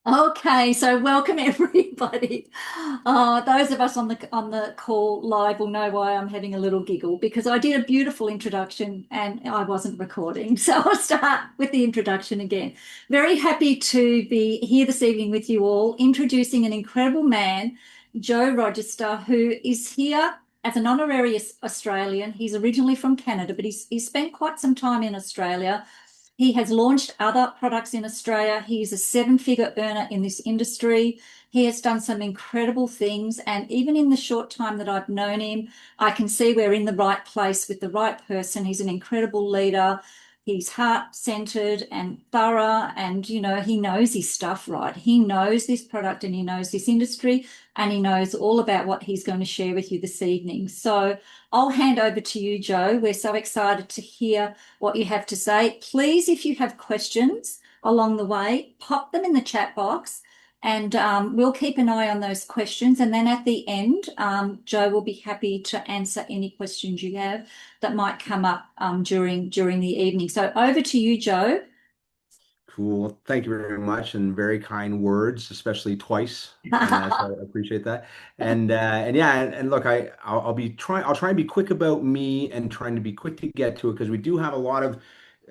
Okay, so welcome everybody. Those of us on the call live will know why I'm having a little giggle because I did a beautiful introduction and I wasn't recording. So I'll start with the introduction again. Very happy to be here this evening with you all, introducing an incredible man, Joe Rochester, who is here as an honorary Australian. He's originally from Canada, but he's spent quite some time in Australia. He has launched other products in Australia. He's a seven-figure earner in this industry. He has done some incredible things. And even in the short time that I've known him, I can see we're in the right place with the right person. He's an incredible leader. He's heart-centered and thorough, and he knows his stuff, right? He knows this product and he knows this industry, and he knows all about what he's going to share with you this evening. So I'll hand over to you, Joe. We're so excited to hear what you have to say. Please, if you have questions along the way, pop them in the chat box and we'll keep an eye on those questions. And then at the end, Joe will be happy to answer any questions you have that might come up during the evening. So over to you, Joe. Cool. Thank you very much, and very kind words, especially twice. So I appreciate that. And yeah, and look, I'll try and be quick about me and trying to be quick to get to it because we do have a lot of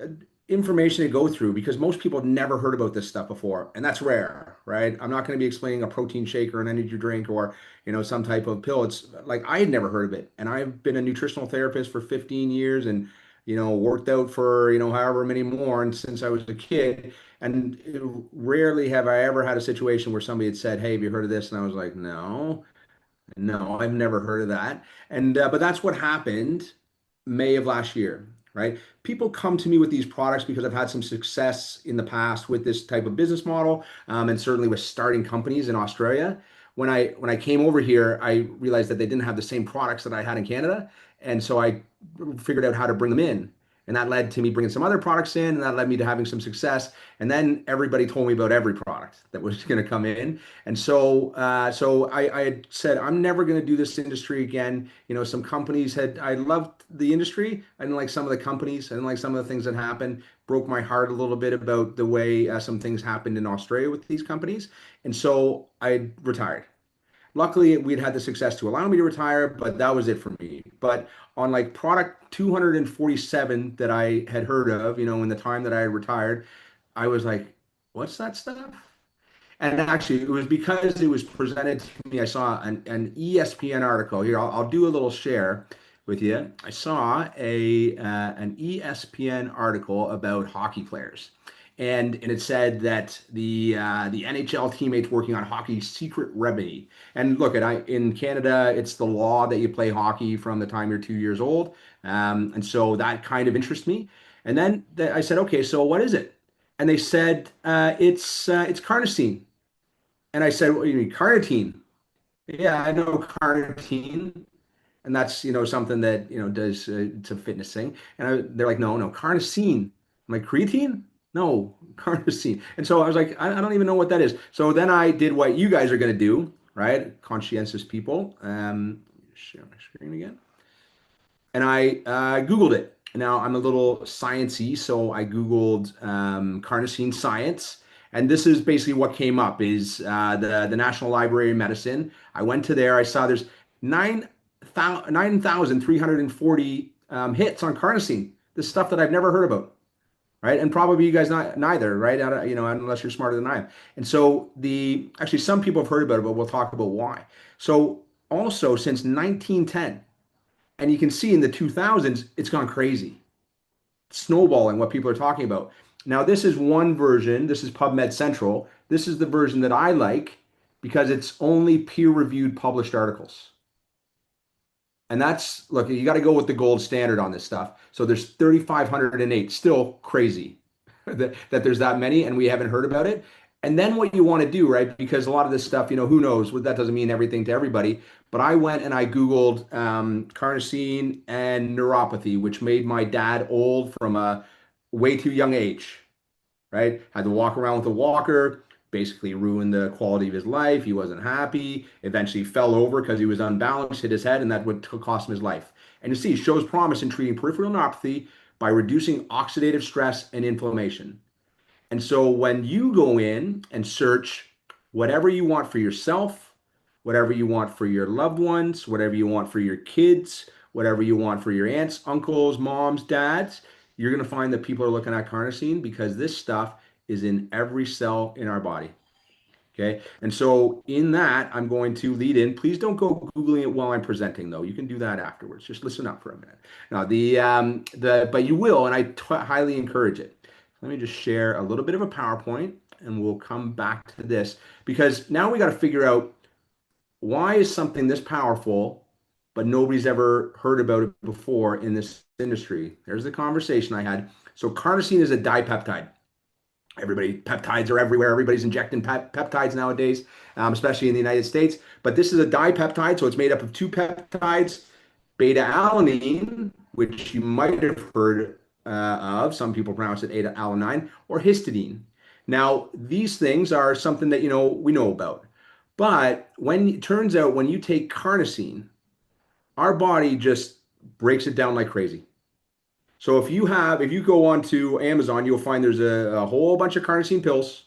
uh, information to go through because most people have never heard about this stuff before, and that's rare, right? I'm not going to be explaining a protein shake or an energy drink or some type of pill. It's like I had never heard of it, and I've been a nutritional therapist for 15 years and worked out for however many more and since I was a kid. And rarely have I ever had a situation where somebody had said, "Hey, have you heard of this?" And I was like, "No, no, I've never heard of that." And but that's what happened May of last year, right? People come to me with these products because I've had some success in the past with this type of business model, and certainly with starting companies in Australia. When I came over here, I realized that they didn't have the same products that I had in Canada, and so I figured out how to bring them in. And that led to me bringing some other products in, and that led me to having some success. And then everybody told me about every product that was going to come in. And so I had said, I'm never going to do this industry again. Some companies I loved the industry. I didn't like some of the companies. I didn't like some of the things that happened. Broke my heart a little bit about the way some things happened in Australia with these companies. And so I retired. Luckily, we'd had the success to allow me to retire, but that was it for me. But on like product 247 that I had heard of, in the time that I had retired, I was like, what's that stuff? And actually, it was because it was presented to me. I saw an ESPN article here. I'll do a little share with you. I saw an ESPN article about hockey players, and it said that the NHL teammates working on hockey's secret remedy. And look, in Canada, it's the law that you play hockey from the time you're 2 years old, and so that kind of interests me. And then I said, okay, so what is it? And they said it's carnosine. And I said, "What do you mean carnitine?" Yeah, I know carnitine, and that's something that does it's a fitness thing. And they're like, "No, no, carnosine." I'm like, "Creatine? No, carnosine." And so I was like, I don't even know what that is. So then I did what you guys are going to do, right? Conscientious people. Share my screen again. And I Googled it. Now I'm a little sciencey, so I Googled carnosine science, and this is basically what came up: is the National Library of Medicine. I went to there. I saw there's 9,340 hits on carnosine. This stuff that I've never heard about, right? And probably you guys not neither, right? Unless you're smarter than I am. And so the actually some people have heard about it, but we'll talk about why. So also since 1910. And you can see in the 2000s, it's gone crazy, snowballing what people are talking about. Now, this is one version. This is PubMed Central. This is the version that I like because it's only peer-reviewed published articles. And that's, look, you got to go with the gold standard on this stuff. So there's 3,508, still crazy that there's that many and we haven't heard about it. And then what you want to do, right? Because a lot of this stuff, who knows? That doesn't mean everything to everybody. But I went and I Googled carnosine and neuropathy, which made my dad old from a way too young age, right? Had to walk around with a walker, basically ruined the quality of his life. He wasn't happy. Eventually fell over because he was unbalanced, hit his head, and that would cost him his life. And you see, it shows promise in treating peripheral neuropathy by reducing oxidative stress and inflammation. And so when you go in and search whatever you want for yourself, whatever you want for your loved ones, whatever you want for your kids, whatever you want for your aunts, uncles, moms, dads, you're going to find that people are looking at carnosine because this stuff is in every cell in our body. Okay. And so in that, I'm going to lead in. Please don't go Googling it while I'm presenting, though. You can do that afterwards. Just listen up for a minute. Now, but you will, and highly encourage it. Let me just share a little bit of a PowerPoint and we'll come back to this because now we got to figure out why is something this powerful, but nobody's ever heard about it before in this industry. There's the conversation I had. So carnosine is a dipeptide. Everybody, peptides are everywhere. Everybody's injecting peptides nowadays, especially in the United States. But this is a dipeptide, so it's made up of two peptides, beta alanine, which you might have heard of. Some people pronounce it beta alanine, or histidine. Now, these things are something that we know about. But when it turns out when you take carnosine, our body just breaks it down like crazy. So if you go onto Amazon, you'll find there's a whole bunch of carnosine pills.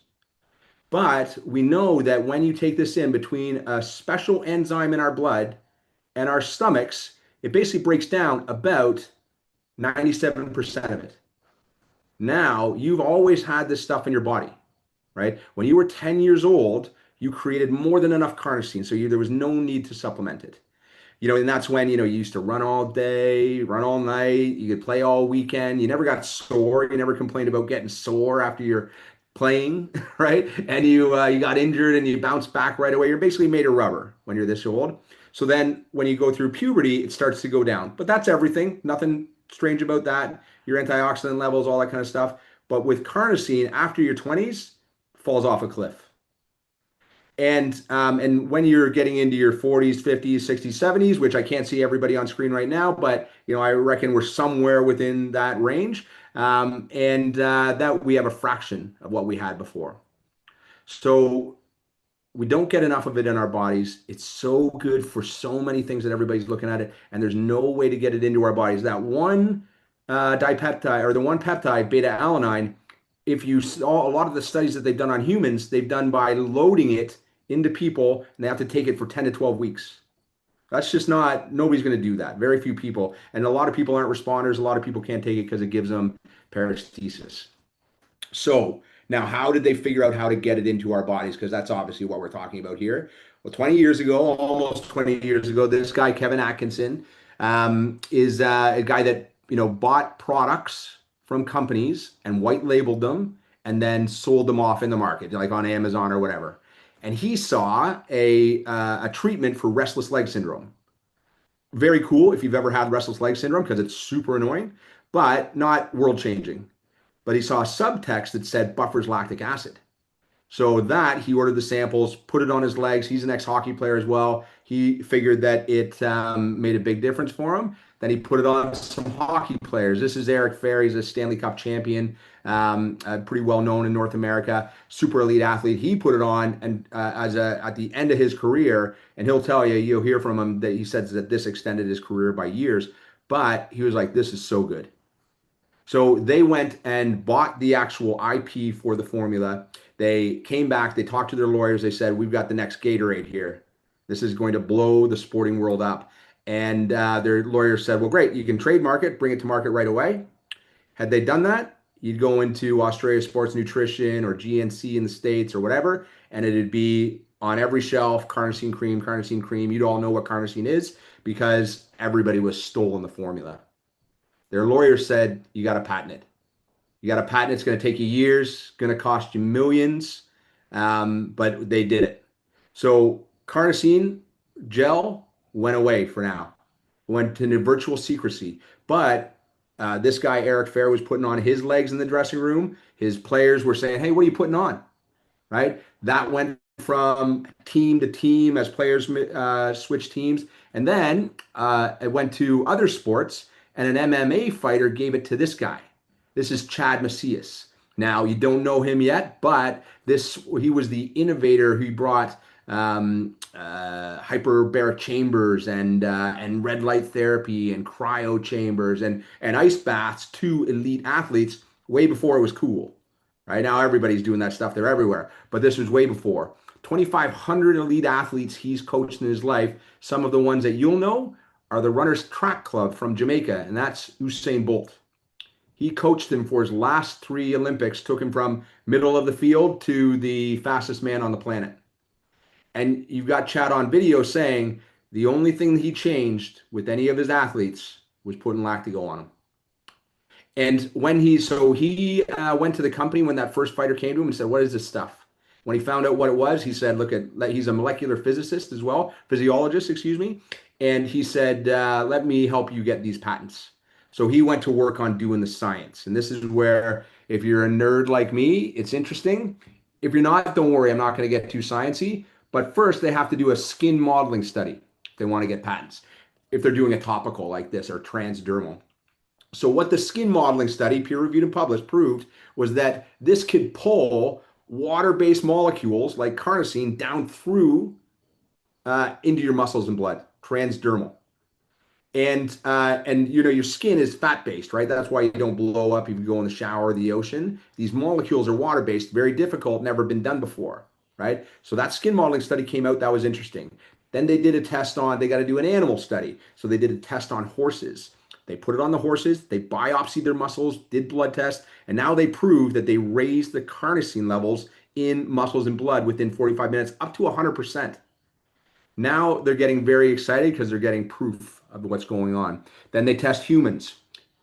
But we know that when you take this in between a special enzyme in our blood and our stomachs, it basically breaks down about 97% of it. Now, you've always had this stuff in your body, right? When you were 10 years old, you created more than enough carnosine, so there was no need to supplement it. And that's when, you used to run all day, run all night, you could play all weekend. You never got sore. You never complained about getting sore after you're playing, right? And you got injured and you bounced back right away. You're basically made of rubber when you're this old. So then when you go through puberty, it starts to go down. But that's everything. Nothing strange about that. Your antioxidant levels, all that kind of stuff. But with carnosine, after your 20s, falls off a cliff. And when you're getting into your 40s, 50s, 60s, 70s, which I can't see everybody on screen right now, but I reckon we're somewhere within that range, and that we have a fraction of what we had before. So we don't get enough of it in our bodies. It's so good for so many things that everybody's looking at it, and there's no way to get it into our bodies. That one dipeptide or the one peptide, beta alanine, if you saw a lot of the studies that they've done on humans, they've done by loading it into people and they have to take it for 10 to 12 weeks. That's just nobody's going to do that. Very few people. And a lot of people aren't responders. A lot of people can't take it because it gives them paresthesis. So now, how did they figure out how to get it into our bodies? Because that's obviously what we're talking about here. Well, 20 years ago, almost 20 years ago, this guy, Kevin Atkinson, is a guy that, bought products from companies and white labeled them and then sold them off in the market, like on Amazon or whatever. And he saw a treatment for restless leg syndrome. Very cool if you've ever had restless leg syndrome because it's super annoying, but not world changing. But he saw a subtext that said buffers lactic acid. So that he ordered the samples, put it on his legs. He's an ex-hockey player as well. He figured that it made a big difference for him. Then he put it on some hockey players. This is Eric Fair. He's a Stanley Cup champion, pretty well known in North America, super elite athlete. He put it on, and at the end of his career, and he'll tell you, you'll hear from him that he says that this extended his career by years. But he was like, "This is so good." So they went and bought the actual IP for the formula. They came back, they talked to their lawyers. They said, "We've got the next Gatorade here. This is going to blow the sporting world up." And their lawyers said, "Well, great, you can trademark it, bring it to market right away." Had they done that, you'd go into Australia Sports Nutrition or GNC in the States or whatever, and it'd be on every shelf, carnosine cream, carnosine cream. You'd all know what carnosine is because everybody was stolen the formula. Their lawyer said, "You got to patent it. You got to patent it. It's going to take you years, going to cost you millions." But they did it. So carnosine gel went away for now, went to virtual secrecy. But this guy, Eric Fair, was putting on his legs in the dressing room. His players were saying, "Hey, what are you putting on?" Right? That went from team to team as players switched teams. And then it went to other sports, and an MMA fighter gave it to this guy. This is Chad Macias. Now, you don't know him yet, but he was the innovator who brought hyperbaric chambers and red light therapy and cryo chambers and ice baths to elite athletes way before it was cool. Right now, everybody's doing that stuff. They're everywhere. But this was way before. 2,500 elite athletes he's coached in his life. Some of the ones that you'll know are the Runners Track Club from Jamaica, and that's Usain Bolt. He coached him for his last three Olympics, took him from middle of the field to the fastest man on the planet. And you've got Chad on video saying the only thing he changed with any of his athletes was putting Lactigo on them. And he went to the company when that first fighter came to him and said, "What is this stuff?" When he found out what it was, he said, "Look at he's a molecular physicist as well, physiologist, excuse me." And he said, "Let me help you get these patents." So he went to work on doing the science. And this is where, if you're a nerd like me, it's interesting. If you're not, don't worry, I'm not going to get too sciencey. But first, they have to do a skin modeling study if they want to get patents. If they're doing a topical like this or transdermal. So what the skin modeling study, peer-reviewed and published, proved was that this could pull water-based molecules like carnosine down through into your muscles and blood, transdermal. And your skin is fat-based, right? That's why you don't blow up if you go in the shower or the ocean. These molecules are water-based, very difficult, never been done before, right? So that skin modeling study came out, that was interesting. Then they did a test on, they got to do an animal study. So they did a test on horses. They put it on the horses, they biopsied their muscles, did blood tests, and now they proved that they raised the carnosine levels in muscles and blood within 45 minutes up to 100%. Now they're getting very excited because they're getting proof of what's going on. Then they test humans,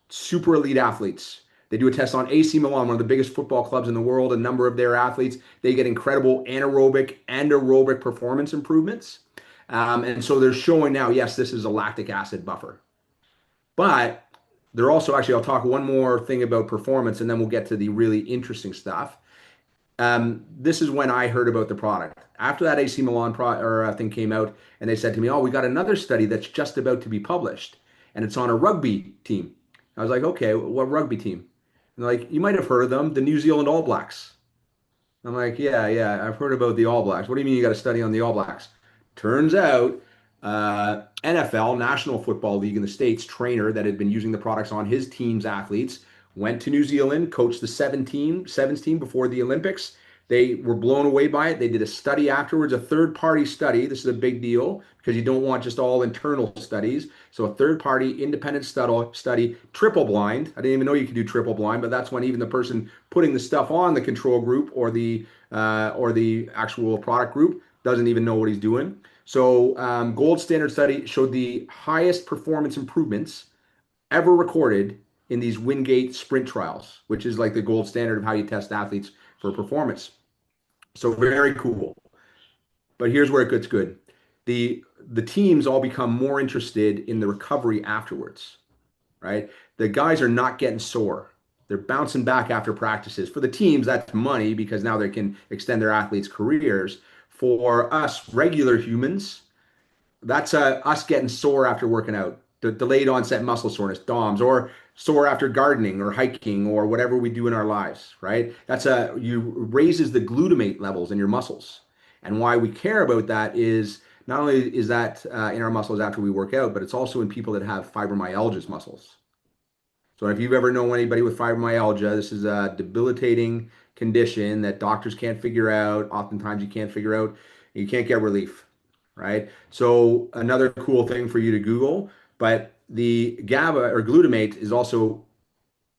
super elite athletes. They do a test on AC Milan, one of the biggest football clubs in the world. A number of their athletes, they get incredible anaerobic and aerobic performance improvements. And so they're showing now, yes, this is a lactic acid buffer. But they're also actually, I'll talk one more thing about performance and then we'll get to the really interesting stuff. This is when I heard about the product. After that AC Milan thing came out, and they said to me, "Oh, we got another study that's just about to be published, and it's on a rugby team." I was like, "Okay, what rugby team?" And they're like, "You might have heard of them, the New Zealand All Blacks." I'm like, yeah, I've heard about the All Blacks. What do you mean you got a study on the All Blacks? Turns out, NFL, National Football League in the States, trainer that had been using the products on his team's athletes, went to New Zealand, coached the sevens team before the Olympics. They were blown away by it. They did a study afterwards, a third-party study. This is a big deal because you don't want just all internal studies. So a third-party independent study, triple blind. I didn't even know you could do triple blind, but that's when even the person putting the stuff on the control group or the actual product group doesn't even know what he's doing. So gold standard study showed the highest performance improvements ever recorded in these Wingate sprint trials, which is like the gold standard of how you test athletes for performance. So very cool. But here's where it gets good. The teams all become more interested in the recovery afterwards, right? The guys are not getting sore. They're bouncing back after practices. For the teams, that's money because now they can extend their athletes' careers. For us regular humans, that's us getting sore after working out, the delayed onset muscle soreness, DOMS, or sore after gardening or hiking or whatever we do in our lives, right? You raises the glutamate levels in your muscles. And why we care about that is not only is that in our muscles after we work out, but it's also in people that have fibromyalgia muscles. So if you've ever known anybody with fibromyalgia, this is a debilitating condition that doctors can't figure out. Oftentimes you can't figure out, you can't get relief, right? So another cool thing for you to Google, but the GABA or glutamate is also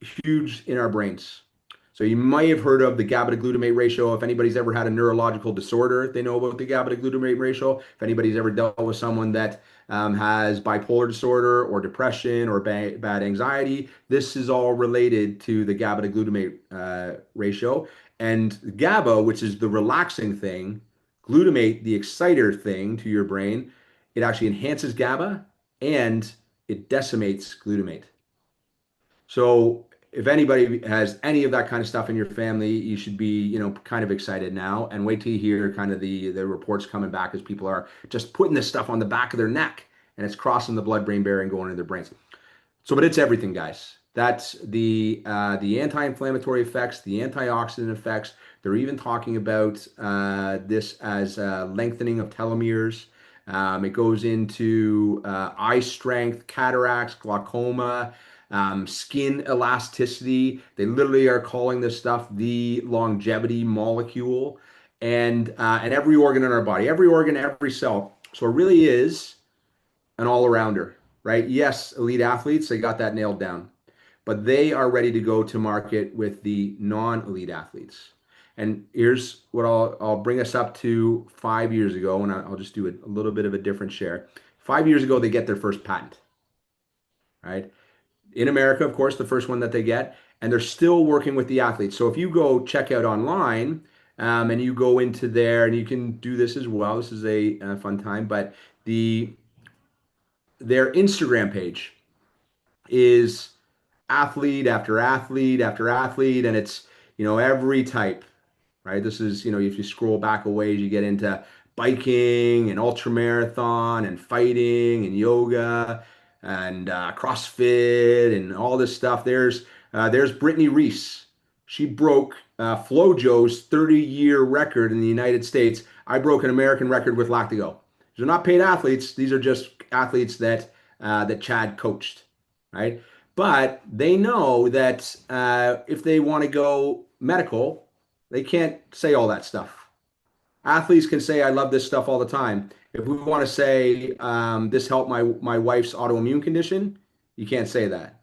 huge in our brains. So you might have heard of the GABA to glutamate ratio. If anybody's ever had a neurological disorder, they know about the GABA to glutamate ratio. If anybody's ever dealt with someone that has bipolar disorder or depression or bad anxiety, this is all related to the GABA to glutamate ratio. And GABA, which is the relaxing thing, glutamate, the exciter thing to your brain, it actually enhances GABA and it decimates glutamate. So if anybody has any of that kind of stuff in your family, you should be, kind of excited now and wait till you hear kind of the reports coming back as people are just putting this stuff on the back of their neck and it's crossing the blood-brain barrier and going into their brains. So, but it's everything, guys. That's the anti-inflammatory effects, the antioxidant effects. They're even talking about this as lengthening of telomeres. It goes into eye strength, cataracts, glaucoma, skin elasticity. They literally are calling this stuff the longevity molecule. and every organ in our body, every organ, every cell. So it really is an all-arounder, right? Yes, elite athletes, they got that nailed down, but they are ready to go to market with the non-elite athletes. And here's what I'll bring us up to 5 years ago, and I'll just do a little bit of a different share. 5 years ago, they get their first patent, right? In America, of course, the first one that they get, and they're still working with the athletes. So if you go check out online, and you go into there, and you can do this as well. This is a fun time, but their Instagram page is athlete after athlete after athlete, and it's every type, right? This is, if you scroll back a ways, you get into biking and ultra marathon and fighting and yoga and CrossFit and all this stuff. There's Brittany Reese. She broke FloJo's 30-year record in the United States. I broke an American record with Lactigo. These are not paid athletes. These are just athletes that Chad coached, right? But they know that if they want to go medical, they can't say all that stuff. Athletes can say, I love this stuff all the time. If we want to say, this helped my wife's autoimmune condition, you can't say that.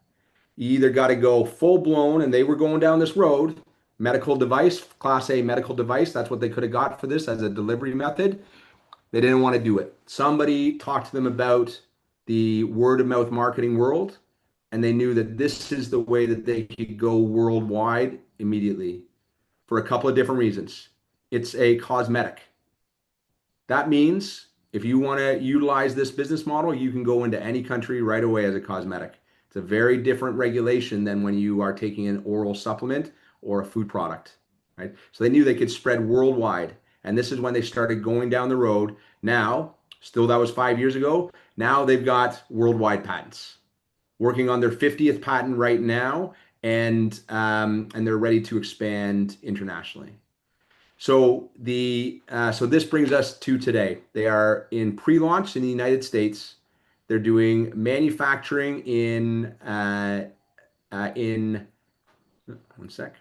You either got to go full blown, and they were going down this road, medical device, class A medical device. That's what they could have got for this as a delivery method. They didn't want to do it. Somebody talked to them about the word of mouth marketing world, and they knew that this is the way that they could go worldwide immediately for a couple of different reasons. It's a cosmetic. That means if you want to utilize this business model, you can go into any country right away as a cosmetic. It's a very different regulation than when you are taking an oral supplement or a food product, right? So they knew they could spread worldwide. And this is when they started going down the road. Now, still that was 5 years ago. Now they've got worldwide patents, working on their 50th patent right now, and they're ready to expand internationally. So this brings us to today. They are in pre-launch in the United States. They're doing manufacturing in one sec.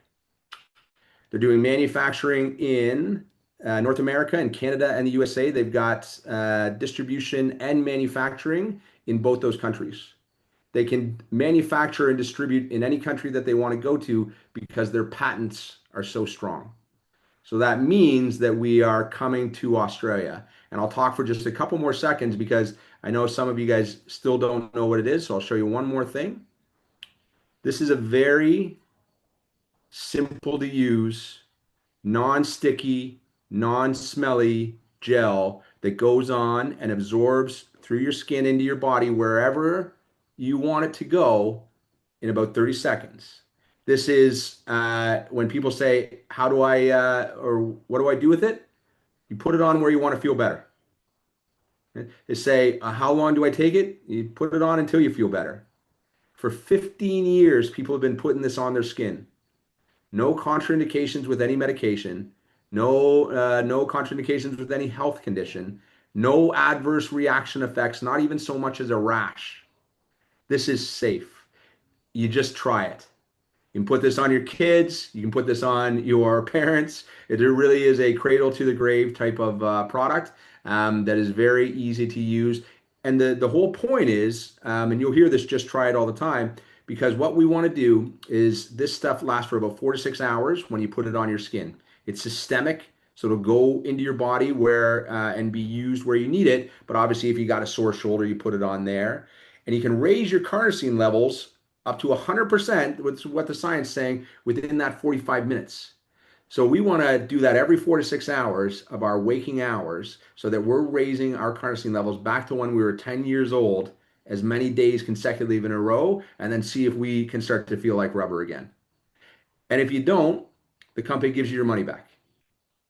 They're doing manufacturing in North America and Canada and the USA. They've got distribution and manufacturing in both those countries. They can manufacture and distribute in any country that they want to go to because their patents are so strong. So that means that we are coming to Australia. And I'll talk for just a couple more seconds because I know some of you guys still don't know what it is. So I'll show you one more thing. This is a very simple to use, non-sticky, non-smelly gel that goes on and absorbs through your skin into your body wherever you want it to go in about 30 seconds. This is when people say, how do I, or what do I do with it? You put it on where you want to feel better. They say, how long do I take it? You put it on until you feel better. For 15 years, people have been putting this on their skin. No contraindications with any medication, no contraindications with any health condition, no adverse reaction effects, not even so much as a rash. This is safe. You just try it. You can put this on your kids. You can put this on your parents. It really is a cradle to the grave type of product that is very easy to use. And the whole point is, and you'll hear this, just try it all the time, because what we want to do is this stuff lasts for about 4 to 6 hours when you put it on your skin. It's systemic, so it'll go into your body where and be used where you need it. But obviously, if you got a sore shoulder, you put it on there. And you can raise your carnosine levels up to 100%, with what the science is saying, within that 45 minutes. So we want to do that every 4 to 6 hours of our waking hours so that we're raising our carnosine levels back to when we were 10 years old, as many days consecutively in a row, and then see if we can start to feel like rubber again. And if you don't, the company gives you your money back.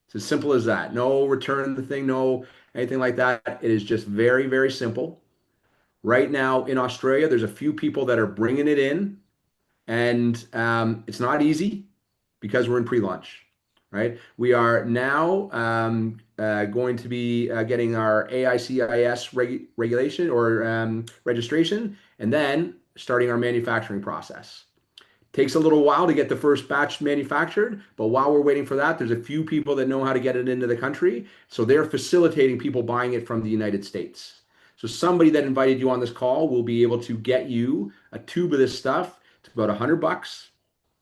It's as simple as that. No return the thing, no anything like that. It is just very, very simple. Right now in Australia, there's a few people that are bringing it in, and it's not easy because we're in pre-launch, right? We are now going to be getting our AICIS regulation or registration, and then starting our manufacturing process. Takes a little while to get the first batch manufactured, but while we're waiting for that, there's a few people that know how to get it into the country. So they're facilitating people buying it from the United States. So somebody that invited you on this call will be able to get you a tube of this stuff. It's about $100,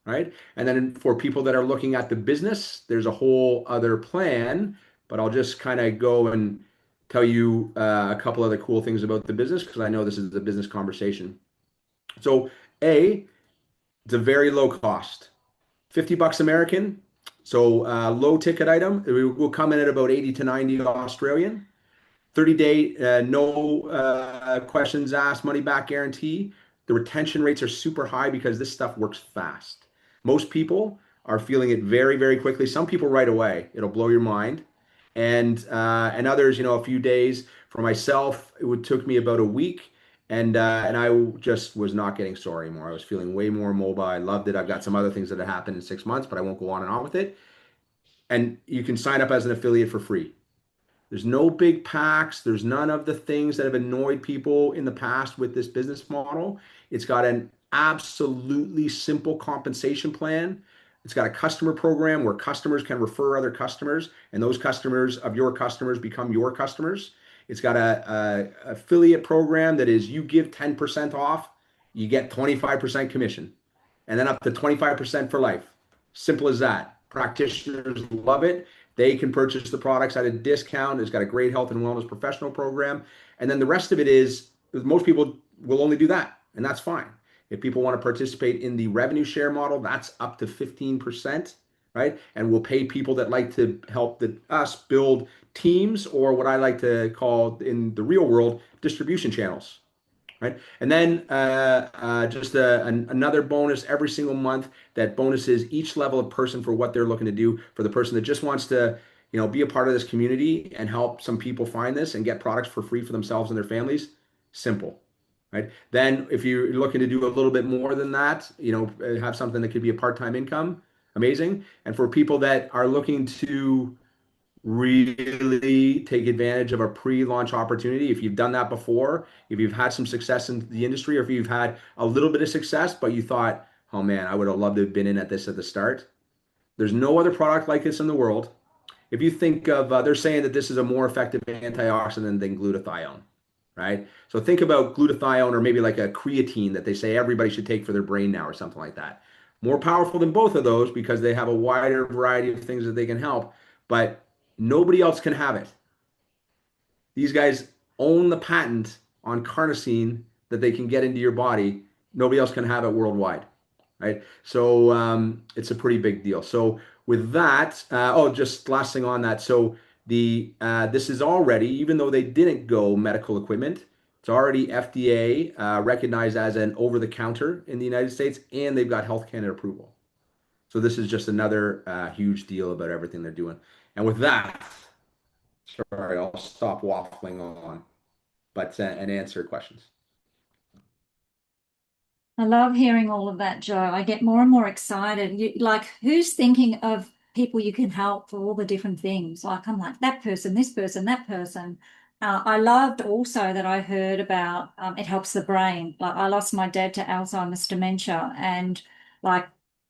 right? And then for people that are looking at the business, there's a whole other plan, but I'll just kind of go and tell you a couple other cool things about the business because I know this is a business conversation. So, A, it's a very low cost, $50 American. So, low ticket item. It will come in at about 80 to 90 Australian. 30-day, no questions asked, money back guarantee. The retention rates are super high because this stuff works fast. Most people are feeling it very, very quickly. Some people right away. It'll blow your mind. And others, a few days. For myself, took me about a week. And I just was not getting sore anymore. I was feeling way more mobile. I loved it. I've got some other things that have happened in 6 months, but I won't go on and on with it. And you can sign up as an affiliate for free. There's no big packs. There's none of the things that have annoyed people in the past with this business model. It's got an absolutely simple compensation plan. It's got a customer program where customers can refer other customers, and those customers of your customers become your customers. It's got a affiliate program that is you give 10% off, you get 25% commission, and then up to 25% for life. Simple as that. Practitioners love it. They can purchase the products at a discount. It's got a great health and wellness professional program. And then the rest of it is most people will only do that, and that's fine. If people want to participate in the revenue share model, that's up to 15%, right? And we'll pay people that like to help us build teams, or what I like to call in the real world, distribution channels, right? And then just another bonus every single month. That bonuses each level of person for what they're looking to do. For the person that just wants to, be a part of this community and help some people find this and get products for free for themselves and their families, simple, right? Then if you're looking to do a little bit more than that, have something that could be a part-time income, amazing. And for people that are looking to really take advantage of a pre-launch opportunity. If you've done that before, if you've had some success in the industry, or if you've had a little bit of success, but you thought, oh man, I would have loved to have been in at this at the start. There's no other product like this in the world. If you think of, they're saying that this is a more effective antioxidant than glutathione, right? So think about glutathione, or maybe like a creatine that they say everybody should take for their brain now, or something like that. More powerful than both of those because they have a wider variety of things that they can help, but nobody else can have it. These guys own the patent on carnosine that they can get into your body. Nobody else can have it worldwide, right? So it's a pretty big deal. So with that, just last thing on that. So this is already, even though they didn't go medical equipment, it's already FDA recognized as an over-the-counter in the United States, and they've got Health Canada approval. So this is just another huge deal about everything they're doing. And with that, sorry, I'll stop waffling on, but and answer questions. I love hearing all of that, Joe. I get more and more excited. Like, who's thinking of people you can help for all the different things? Like, I'm like, that person, this person, that person. I loved also that I heard about it helps the brain. Like, I lost my dad to Alzheimer's dementia, and like,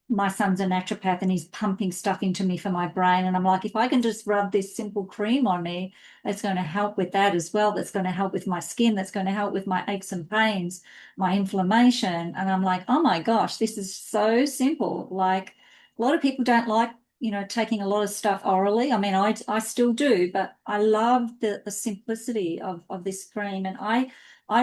my son's a naturopath and he's pumping stuff into me for my brain. And I'm like, if I can just rub this simple cream on me, it's going to help with that as well. That's going to help with my skin. That's going to help with my aches and pains, my inflammation. And I'm like, oh my gosh, this is so simple. Like, a lot of people don't like, taking a lot of stuff orally. I mean, I still do, but I love the simplicity of this cream. And I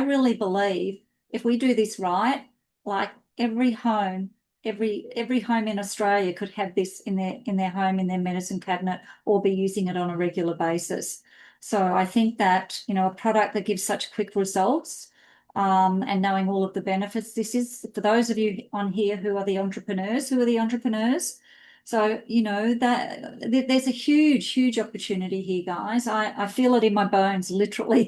really believe if we do this right, like every home in Australia could have this in their home, in their medicine cabinet, or be using it on a regular basis. So I think that, a product that gives such quick results, and knowing all of the benefits. This is for those of you on here who are the entrepreneurs. So, that there's a huge, huge opportunity here, guys. I feel it in my bones, literally.